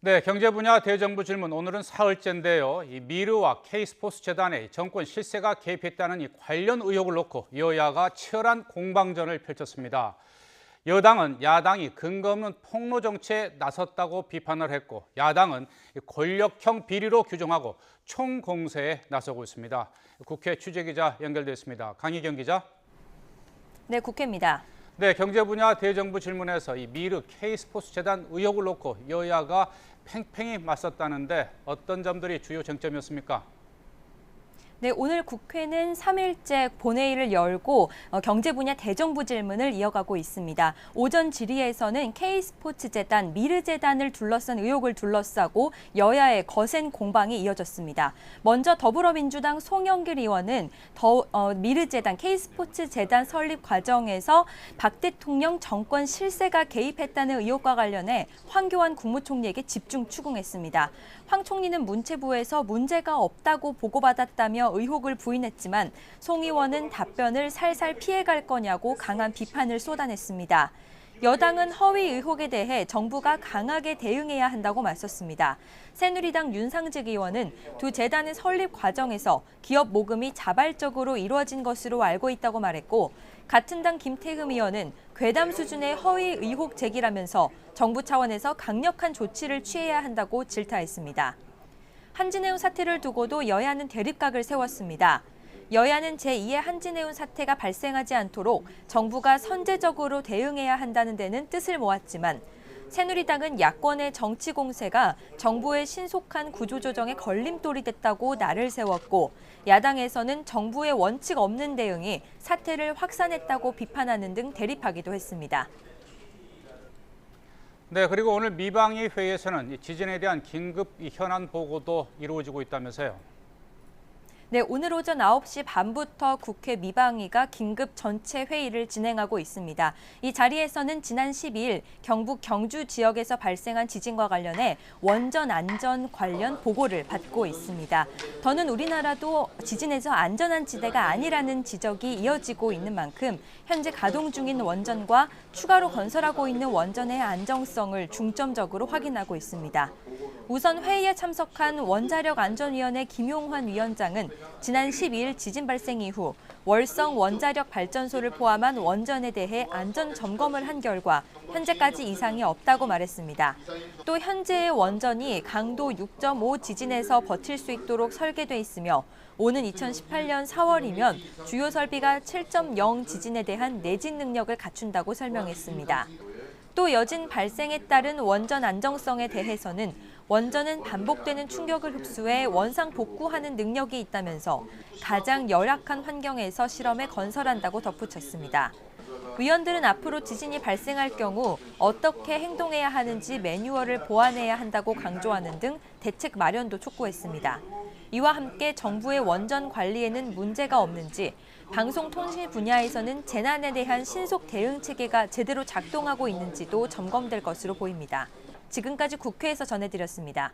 네, 경제 분야 대정부 질문 오늘은 사흘째인데요. 이 미르와 K스포츠 재단의 정권 실세가 개입했다는 이 관련 의혹을 놓고 여야가 치열한 공방전을 펼쳤습니다. 여당은 야당이 근거 없는 폭로 정치에 나섰다고 비판을 했고, 야당은 권력형 비리로 규정하고 총공세에 나서고 있습니다. 국회 취재기자 연결됐습니다. 강희경 기자. 네, 국회입니다. 네, 경제 분야 대정부 질문에서 이 미르 K스포츠 재단 의혹을 놓고 여야가 팽팽히 맞섰다는데 어떤 점들이 주요 쟁점이었습니까? 네, 오늘 국회는 3일째 본회의를 열고 경제 분야 대정부 질문을 이어가고 있습니다. 오전 질의에서는 K스포츠재단, 미르재단을 둘러싼 의혹을 둘러싸고 여야의 거센 공방이 이어졌습니다. 먼저 더불어민주당 송영길 의원은 미르재단, K스포츠재단 설립 과정에서 박 대통령 정권 실세가 개입했다는 의혹과 관련해 황교안 국무총리에게 집중 추궁했습니다. 황 총리는 문체부에서 문제가 없다고 보고받았다며 의혹을 부인했지만 송 의원은 답변을 살살 피해갈 거냐고 강한 비판을 쏟아냈습니다. 여당은 허위 의혹에 대해 정부가 강하게 대응해야 한다고 맞섰습니다. 새누리당 윤상직 의원은 두 재단의 설립 과정에서 기업 모금이 자발적으로 이루어진 것으로 알고 있다고 말했고, 같은 당 김태흠 의원은 괴담 수준의 허위 의혹 제기라면서 정부 차원에서 강력한 조치를 취해야 한다고 질타했습니다. 한진해운 사태를 두고도 여야는 대립각을 세웠습니다. 여야는 제2의 한진해운 사태가 발생하지 않도록 정부가 선제적으로 대응해야 한다는 데는 뜻을 모았지만, 새누리당은 야권의 정치 공세가 정부의 신속한 구조조정에 걸림돌이 됐다고 날을 세웠고, 야당에서는 정부의 원칙 없는 대응이 사태를 확산했다고 비판하는 등 대립하기도 했습니다. 네, 그리고 오늘 미방위 회의에서는 지진에 대한 긴급 현안 보고도 이루어지고 있다면서요. 네, 오늘 오전 9시 반부터 국회 미방위가 긴급 전체 회의를 진행하고 있습니다. 이 자리에서는 지난 12일 경북 경주 지역에서 발생한 지진과 관련해 원전 안전 관련 보고를 받고 있습니다. 더는 우리나라도 지진에서 안전한 지대가 아니라는 지적이 이어지고 있는 만큼 현재 가동 중인 원전과 추가로 건설하고 있는 원전의 안정성을 중점적으로 확인하고 있습니다. 우선 회의에 참석한 원자력안전위원회 김용환 위원장은 지난 12일 지진 발생 이후 월성 원자력 발전소를 포함한 원전에 대해 안전 점검을 한 결과 현재까지 이상이 없다고 말했습니다. 또 현재의 원전이 강도 6.5 지진에서 버틸 수 있도록 설계돼 있으며 오는 2018년 4월이면 주요 설비가 7.0 지진에 대한 내진 능력을 갖춘다고 설명했습니다. 또 여진 발생에 따른 원전 안정성에 대해서는 원전은 반복되는 충격을 흡수해 원상 복구하는 능력이 있다면서 가장 열악한 환경에서 실험에 건설한다고 덧붙였습니다. 위원들은 앞으로 지진이 발생할 경우 어떻게 행동해야 하는지 매뉴얼을 보완해야 한다고 강조하는 등 대책 마련도 촉구했습니다. 이와 함께 정부의 원전 관리에는 문제가 없는지, 방송통신 분야에서는 재난에 대한 신속 대응 체계가 제대로 작동하고 있는지도 점검될 것으로 보입니다. 지금까지 국회에서 전해드렸습니다.